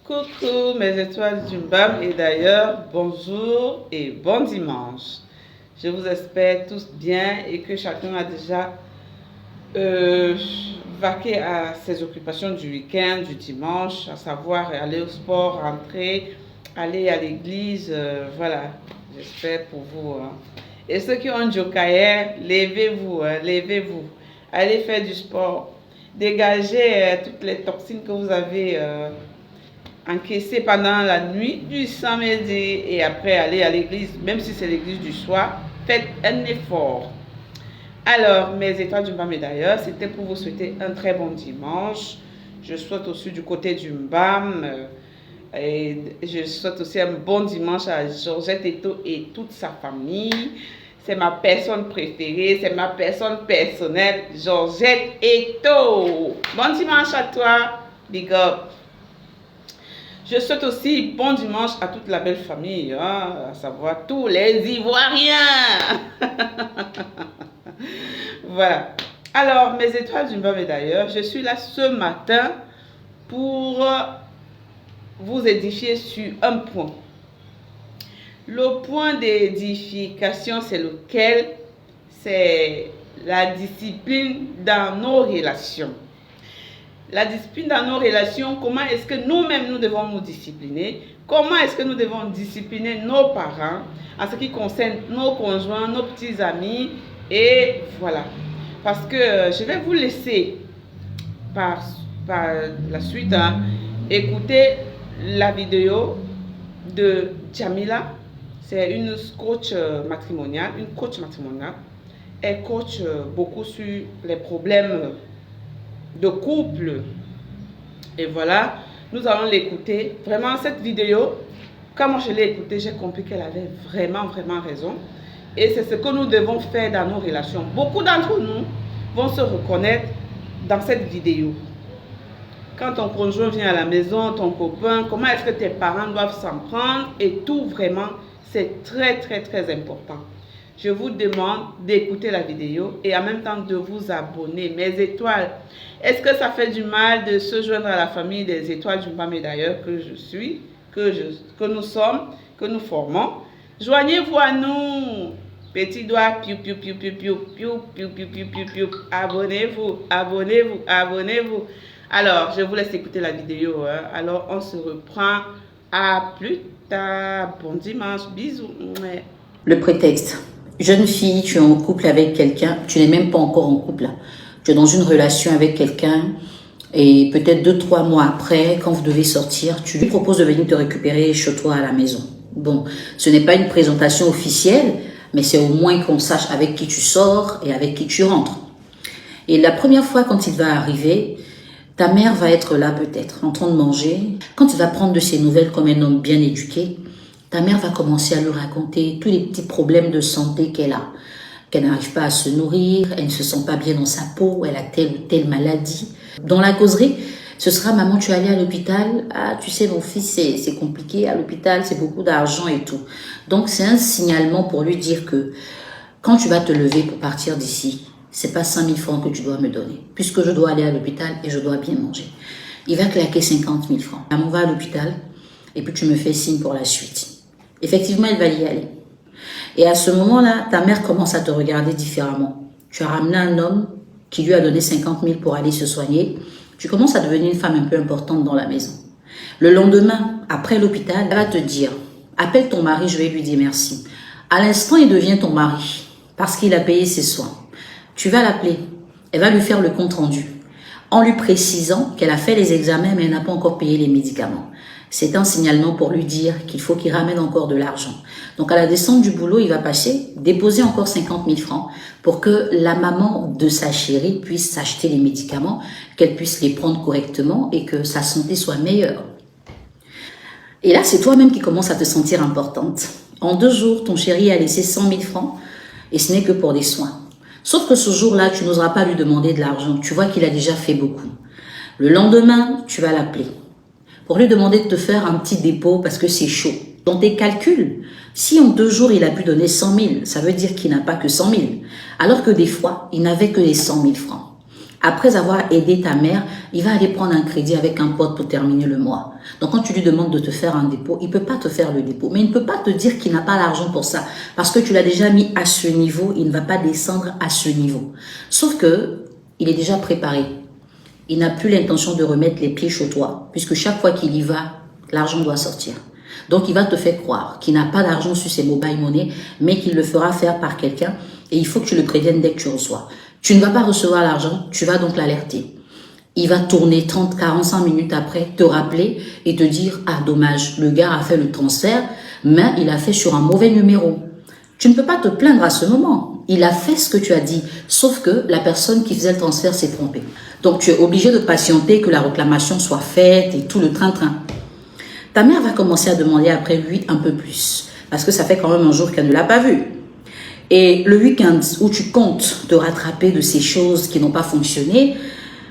Coucou mes étoiles du BAM et d'ailleurs bonjour et bon dimanche. Je vous espère tous bien et que chacun a déjà vaqué à ses occupations du week-end, du dimanche, à savoir aller au sport, rentrer, aller à l'église, voilà, j'espère pour vous. Hein. Et ceux qui ont du jokaïen, levez-vous, hein, levez-vous, allez faire du sport, dégagez toutes les toxines que vous avez encaisser pendant la nuit du samedi et après aller à l'église, même si c'est l'église du soir, faites un effort. Alors, mes étoiles du Mbam et d'ailleurs, c'était pour vous souhaiter un très bon dimanche. Je souhaite aussi du côté du Mbam et je souhaite aussi un bon dimanche à Georgette Eto et toute sa famille. C'est ma personne préférée, c'est ma personne personnelle, Georgette Eto. Bon dimanche à toi, big up. Je souhaite aussi bon dimanche à toute la belle famille, hein, à savoir tous les Ivoiriens. Voilà. Alors, mes étoiles du Mbam et d'ailleurs, je suis là ce matin pour vous édifier sur un point. Le point d'édification, c'est lequel? C'est la discipline dans nos relations. La discipline dans nos relations, comment est-ce que nous-mêmes nous devons nous discipliner? Comment est-ce que nous devons discipliner nos parents en ce qui concerne nos conjoints, nos petits amis? Et voilà. Parce que je vais vous laisser par la suite écouter la vidéo de Jamila. C'est une coach matrimoniale, Elle coach beaucoup sur les problèmes de couple. Et voilà, nous allons l'écouter. Vraiment, cette vidéo, quand moi je l'ai écoutée, j'ai compris qu'elle avait vraiment raison. Et c'est ce que nous devons faire dans nos relations. Beaucoup d'entre nous vont se reconnaître dans cette vidéo. Quand ton conjoint vient à la maison, ton copain, comment est-ce que tes parents doivent s'en prendre? Et tout vraiment, c'est très important. Je vous demande d'écouter la vidéo et en même temps de vous abonner. Mes étoiles, est-ce que ça fait du mal de se joindre à la famille des étoiles du Mbam et d'ailleurs que je suis, que nous sommes, que nous formons? Joignez-vous à nous. Petit doigt, piou, piou, piou, piou, piou, piou, piou, piou, piou, piou, piou. Abonnez-vous, abonnez-vous, abonnez-vous. Alors, je vous laisse écouter la vidéo. Hein. Alors, on se reprend. À plus tard. Bon dimanche. Bisous. Ouais. Le prétexte. Jeune fille, tu es en couple avec quelqu'un, tu n'es même pas encore en couple. Tu es dans une relation avec quelqu'un et peut-être 2-3 mois après, quand vous devez sortir, tu lui proposes de venir te récupérer chez toi à la maison. Bon, ce n'est pas une présentation officielle, mais c'est au moins qu'on sache avec qui tu sors et avec qui tu rentres. Et la première fois quand il va arriver, ta mère va être là peut-être, en train de manger. Quand il va prendre de ses nouvelles comme un homme bien éduqué, ta mère va commencer à lui raconter tous les petits problèmes de santé qu'elle a. Qu'elle n'arrive pas à se nourrir, elle ne se sent pas bien dans sa peau, elle a telle ou telle maladie. Dans la causerie, ce sera « Maman, tu es allée à l'hôpital? Ah, tu sais, mon fils, c'est compliqué à l'hôpital, c'est beaucoup d'argent et tout. » Donc, c'est un signalement pour lui dire que quand tu vas te lever pour partir d'ici, c'est pas 5 000 francs que tu dois me donner, puisque je dois aller à l'hôpital et je dois bien manger. Il va claquer 50 000 francs. Maman va à l'hôpital et puis tu me fais signe pour la suite. Effectivement, elle va y aller. Et à ce moment-là, ta mère commence à te regarder différemment. Tu as ramené un homme qui lui a donné 50 000 pour aller se soigner. Tu commences à devenir une femme un peu importante dans la maison. Le lendemain, après l'hôpital, elle va te dire, appelle ton mari, je vais lui dire merci. À l'instant, il devient ton mari parce qu'il a payé ses soins. Tu vas l'appeler. Elle va lui faire le compte rendu en lui précisant qu'elle a fait les examens mais elle n'a pas encore payé les médicaments. C'est un signalement pour lui dire qu'il faut qu'il ramène encore de l'argent. Donc à la descente du boulot, il va passer, déposer encore 50 000 francs pour que la maman de sa chérie puisse s'acheter les médicaments, qu'elle puisse les prendre correctement et que sa santé soit meilleure. Et là, c'est toi-même qui commences à te sentir importante. En 2 jours, ton chéri a laissé 100 000 francs et ce n'est que pour des soins. Sauf que ce jour-là, tu n'oseras pas lui demander de l'argent. Tu vois qu'il a déjà fait beaucoup. Le lendemain, tu vas l'appeler pour lui demander de te faire un petit dépôt parce que c'est chaud. Dans tes calculs, si en 2 jours, il a pu donner 100 000, ça veut dire qu'il n'a pas que 100 000. Alors que des fois, il n'avait que les 100 000 francs. Après avoir aidé ta mère, il va aller prendre un crédit avec un pote pour terminer le mois. Donc quand tu lui demandes de te faire un dépôt, il ne peut pas te faire le dépôt. Mais il ne peut pas te dire qu'il n'a pas l'argent pour ça. Parce que tu l'as déjà mis à ce niveau, il ne va pas descendre à ce niveau. Sauf que il est déjà préparé. Il n'a plus l'intention de remettre les pieds chez toi, puisque chaque fois qu'il y va, l'argent doit sortir. Donc, il va te faire croire qu'il n'a pas d'argent sur ses mobile money, mais qu'il le fera faire par quelqu'un. Et il faut que tu le préviennes dès que tu reçois. Tu ne vas pas recevoir l'argent, tu vas donc l'alerter. Il va tourner 30, 45 minutes après, te rappeler et te dire « Ah, dommage, le gars a fait le transfert, mais il a fait sur un mauvais numéro. » Tu ne peux pas te plaindre à ce moment. Il a fait ce que tu as dit, sauf que la personne qui faisait le transfert s'est trompée. Donc, tu es obligé de patienter que la réclamation soit faite et tout le train-train. Ta mère va commencer à demander après lui un peu plus, parce que ça fait quand même un jour qu'elle ne l'a pas vu. Et le week-end où tu comptes te rattraper de ces choses qui n'ont pas fonctionné,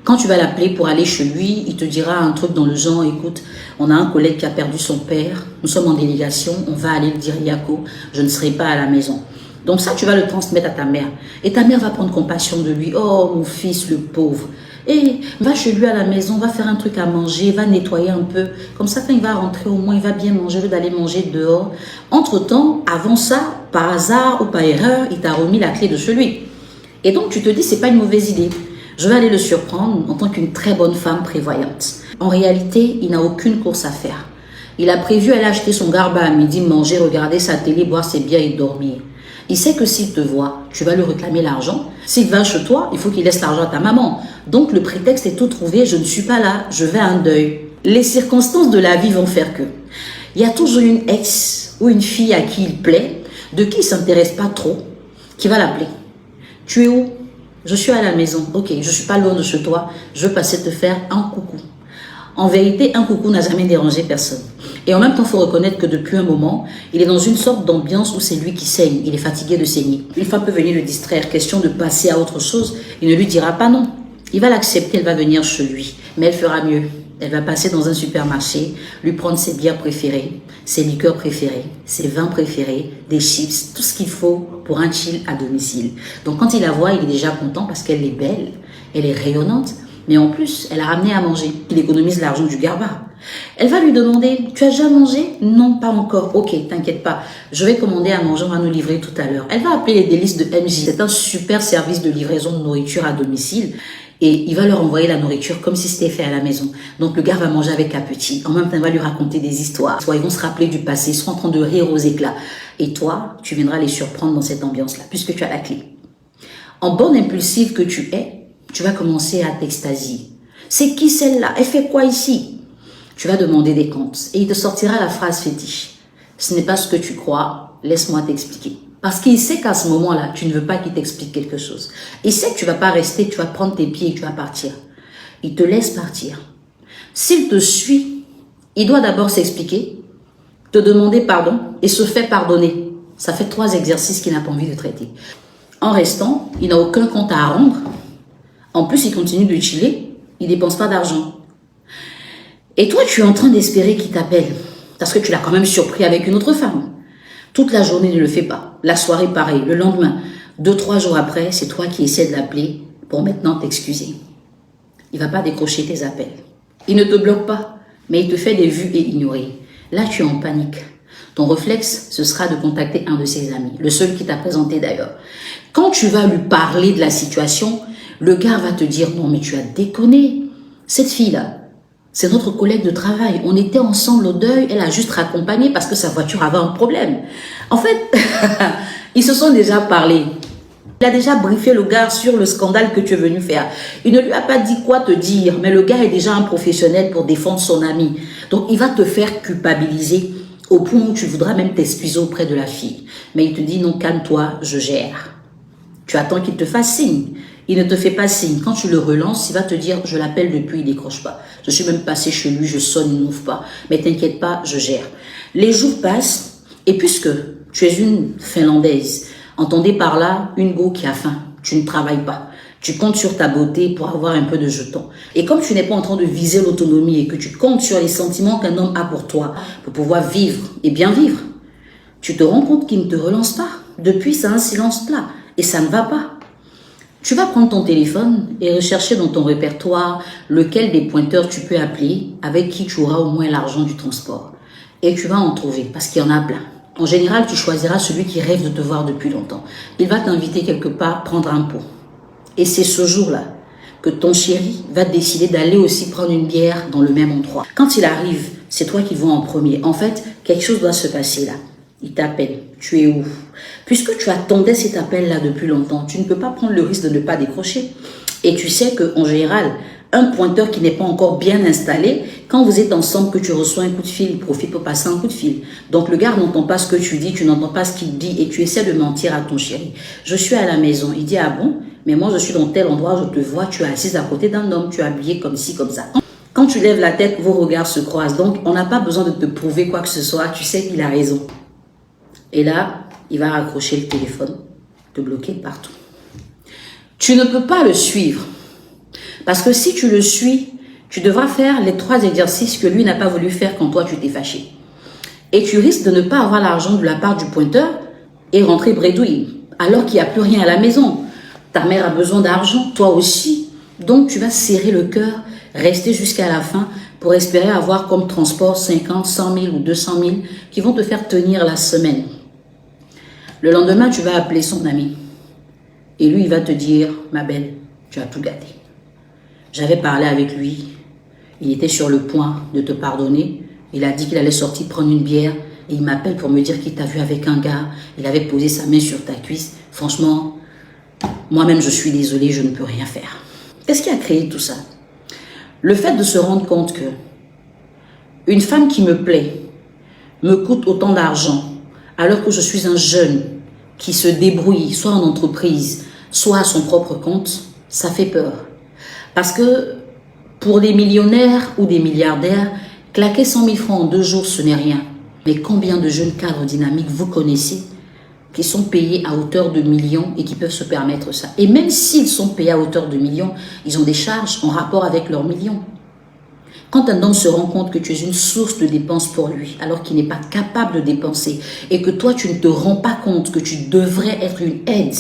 quand tu vas l'appeler pour aller chez lui, il te dira un truc dans le genre, écoute, on a un collègue qui a perdu son père, nous sommes en délégation, on va aller le dire Yako, je ne serai pas à la maison. Donc ça, tu vas le transmettre à ta mère. Et ta mère va prendre compassion de lui. Oh, mon fils, le pauvre. Et va chez lui à la maison, va faire un truc à manger, va nettoyer un peu. Comme ça, quand il va rentrer, au moins, il va bien manger au lieu d'aller manger dehors. Entre-temps, avant ça, par hasard ou par erreur, il t'a remis la clé de chez lui. Et donc, tu te dis, c'est pas une mauvaise idée. Je vais aller le surprendre en tant qu'une très bonne femme prévoyante. En réalité, il n'a aucune course à faire. Il a prévu aller acheter son garba à midi, manger, regarder sa télé, boire ses bières et dormir. Il sait que s'il te voit, tu vas lui réclamer l'argent. S'il va chez toi, il faut qu'il laisse l'argent à ta maman. Donc le prétexte est tout trouvé, je ne suis pas là, je vais à un deuil. Les circonstances de la vie vont faire que. Il y a toujours une ex ou une fille à qui il plaît, de qui il ne s'intéresse pas trop, qui va l'appeler. Tu es où? Je suis à la maison. Ok, je ne suis pas loin de chez toi, je veux passer te faire un coucou. En vérité, un coucou n'a jamais dérangé personne. Et en même temps, il faut reconnaître que depuis un moment, il est dans une sorte d'ambiance où c'est lui qui saigne. Il est fatigué de saigner. Une femme peut venir le distraire, question de passer à autre chose. Il ne lui dira pas non. Il va l'accepter, elle va venir chez lui. Mais elle fera mieux. Elle va passer dans un supermarché, lui prendre ses bières préférées, ses liqueurs préférées, ses vins préférés, des chips, tout ce qu'il faut pour un chill à domicile. Donc quand il la voit, il est déjà content parce qu'elle est belle, elle est rayonnante. Mais en plus, elle a ramené à manger. Il économise l'argent du garba. Elle va lui demander, tu as déjà mangé? Non, pas encore. Ok, t'inquiète pas. Je vais commander à manger, on va nous livrer tout à l'heure. Elle va appeler les délices de MJ. C'est un super service de livraison de nourriture à domicile. Et il va leur envoyer la nourriture comme si c'était fait à la maison. Donc le gars va manger avec appétit. En même temps, il va lui raconter des histoires. Soit ils vont se rappeler du passé, ils seront en train de rire aux éclats. Et toi, tu viendras les surprendre dans cette ambiance-là, puisque tu as la clé. En bonne impulsive que tu es, tu vas commencer à t'extasier. C'est qui celle-là? Elle fait quoi ici? Tu vas demander des comptes et il te sortira la phrase fétiche. Ce n'est pas ce que tu crois, laisse-moi t'expliquer. Parce qu'il sait qu'à ce moment-là, tu ne veux pas qu'il t'explique quelque chose. Il sait que tu ne vas pas rester, tu vas prendre tes pieds et tu vas partir. Il te laisse partir. S'il te suit, il doit d'abord s'expliquer, te demander pardon et se faire pardonner. Ça fait 3 exercices qu'il n'a pas envie de traiter. En restant, il n'a aucun compte à rendre. En plus, il continue de chiller, il ne dépense pas d'argent. Et toi, tu es en train d'espérer qu'il t'appelle, parce que tu l'as quand même surpris avec une autre femme. Toute la journée, il ne le fait pas. La soirée, pareil. Le lendemain, 2-3 jours après, c'est toi qui essaies de l'appeler pour maintenant t'excuser. Il ne va pas décrocher tes appels. Il ne te bloque pas, mais il te fait des vues et ignorer. Là, tu es en panique. Ton réflexe, ce sera de contacter un de ses amis, le seul qui t'a présenté d'ailleurs. Quand tu vas lui parler de la situation, le gars va te dire, non mais tu as déconné. Cette fille-là, c'est notre collègue de travail. On était ensemble au deuil, elle a juste raccompagné parce que sa voiture avait un problème. En fait, ils se sont déjà parlé. Il a déjà briefé le gars sur le scandale que tu es venu faire. Il ne lui a pas dit quoi te dire, mais le gars est déjà un professionnel pour défendre son ami. Donc il va te faire culpabiliser au point où tu voudras même t'excuser auprès de la fille. Mais il te dit, non, calme-toi, je gère. Tu attends qu'il te fasse signe. Il ne te fait pas signe. Quand tu le relances, il va te dire, je l'appelle depuis, il ne décroche pas. Je suis même passé chez lui, je sonne, il n'ouvre pas. Mais t'inquiète pas, je gère. Les jours passent, et puisque tu es une Finlandaise, entendez par là une go qui a faim, tu ne travailles pas. Tu comptes sur ta beauté pour avoir un peu de jetons. Et comme tu n'es pas en train de viser l'autonomie et que tu comptes sur les sentiments qu'un homme a pour toi, pour pouvoir vivre et bien vivre, tu te rends compte qu'il ne te relance pas. Depuis, c'est un silence plat et ça ne va pas. Tu vas prendre ton téléphone et rechercher dans ton répertoire lequel des pointeurs tu peux appeler avec qui tu auras au moins l'argent du transport. Et tu vas en trouver parce qu'il y en a plein. En général, tu choisiras celui qui rêve de te voir depuis longtemps. Il va t'inviter quelque part prendre un pot. Et c'est ce jour-là que ton chéri va décider d'aller aussi prendre une bière dans le même endroit. Quand il arrive, c'est toi qui vas en premier. En fait, quelque chose doit se passer là. Il t'appelle. Tu es où? Puisque tu attendais cet appel-là depuis longtemps, tu ne peux pas prendre le risque de ne pas décrocher. Et tu sais qu'en général, un pointeur qui n'est pas encore bien installé, quand vous êtes ensemble, que tu reçois un coup de fil, il profite pour passer un coup de fil. Donc le gars n'entend pas ce que tu dis, tu n'entends pas ce qu'il dit et tu essaies de mentir à ton chéri. Je suis à la maison. Il dit, ah bon? Mais moi, je suis dans tel endroit, je te vois, tu es assise à côté d'un homme, tu es habillée comme ci, comme ça. Quand tu lèves la tête, vos regards se croisent. Donc, on n'a pas besoin de te prouver quoi que ce soit. Tu sais qu'il a raison. Et là, il va raccrocher le téléphone, te bloquer partout. Tu ne peux pas le suivre. Parce que si tu le suis, tu devras faire les 3 exercices que lui n'a pas voulu faire quand toi tu t'es fâché. Et tu risques de ne pas avoir l'argent de la part du pointeur et rentrer bredouille, alors qu'il n'y a plus rien à la maison. Ta mère a besoin d'argent, toi aussi. Donc tu vas serrer le cœur, rester jusqu'à la fin pour espérer avoir comme transport 50, 100 000 ou 200 000 qui vont te faire tenir la semaine. Le lendemain, tu vas appeler son ami. Et lui, il va te dire, ma belle, tu as tout gâté. J'avais parlé avec lui. Il était sur le point de te pardonner. Il a dit qu'il allait sortir prendre une bière. Et il m'appelle pour me dire qu'il t'a vu avec un gars. Il avait posé sa main sur ta cuisse. Franchement, moi-même, je suis désolée, je ne peux rien faire. Qu'est-ce qui a créé tout ça? Le fait de se rendre compte que une femme qui me plaît me coûte autant d'argent alors que je suis un jeune qui se débrouille, soit en entreprise, soit à son propre compte, ça fait peur. Parce que pour des millionnaires ou des milliardaires, claquer 100 000 francs en 2 jours, ce n'est rien. Mais combien de jeunes cadres dynamiques vous connaissez qui sont payés à hauteur de millions et qui peuvent se permettre ça? Et même s'ils sont payés à hauteur de millions, ils ont des charges en rapport avec leurs millions. Quand un homme se rend compte que tu es une source de dépenses pour lui, alors qu'il n'est pas capable de dépenser, et que toi, tu ne te rends pas compte que tu devrais être une aide,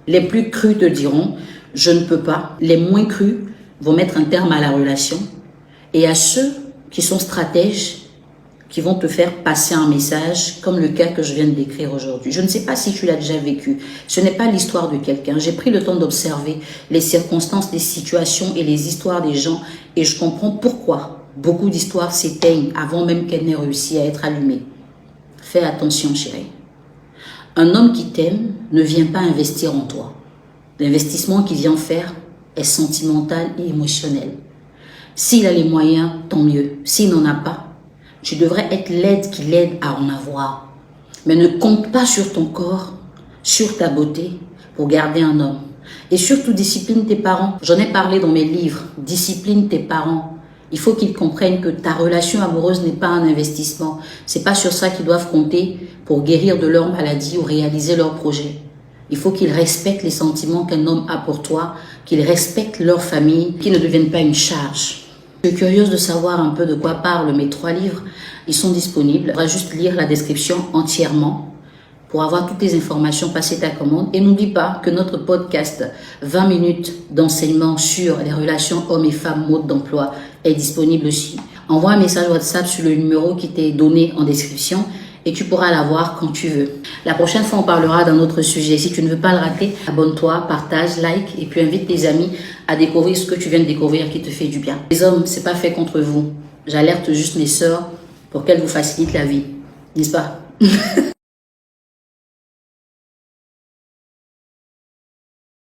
les plus crus te diront, je ne peux pas. Les moins crus vont mettre un terme à la relation. Et à ceux qui sont stratèges, qui vont te faire passer un message, comme le cas que je viens de décrire aujourd'hui. Je ne sais pas si tu l'as déjà vécu. Ce n'est pas l'histoire de quelqu'un. J'ai pris le temps d'observer les circonstances, les situations et les histoires des gens, et je comprends pourquoi beaucoup d'histoires s'éteignent avant même qu'elles n'aient réussi à être allumées. Fais attention, chérie. Un homme qui t'aime ne vient pas investir en toi. L'investissement qu'il vient faire est sentimental et émotionnel. S'il a les moyens, tant mieux. S'il n'en a pas, tu devrais être l'aide qui l'aide à en avoir. Mais ne compte pas sur ton corps, sur ta beauté, pour garder un homme. Et surtout, discipline tes parents. J'en ai parlé dans mes livres. Discipline tes parents. Il faut qu'ils comprennent que ta relation amoureuse n'est pas un investissement. C'est pas sur ça qu'ils doivent compter pour guérir de leur maladie ou réaliser leurs projets. Il faut qu'ils respectent les sentiments qu'un homme a pour toi, qu'ils respectent leur famille, qu'ils ne deviennent pas une charge. Je suis curieuse de savoir un peu de quoi parlent mes 3 livres. Ils sont disponibles. Il faudra juste lire la description entièrement pour avoir toutes les informations, passer ta commande. Et n'oublie pas que notre podcast 20 minutes d'enseignement sur les relations hommes et femmes, mode d'emploi est disponible aussi. Envoie un message WhatsApp sur le numéro qui t'est donné en description et tu pourras l'avoir quand tu veux. La prochaine fois, on parlera d'un autre sujet. Si tu ne veux pas le rater, abonne-toi, partage, like et puis invite tes amis à découvrir ce que tu viens de découvrir qui te fait du bien. Les hommes, c'est pas fait contre vous. J'alerte juste mes sœurs pour qu'elles vous facilitent la vie. N'est-ce pas?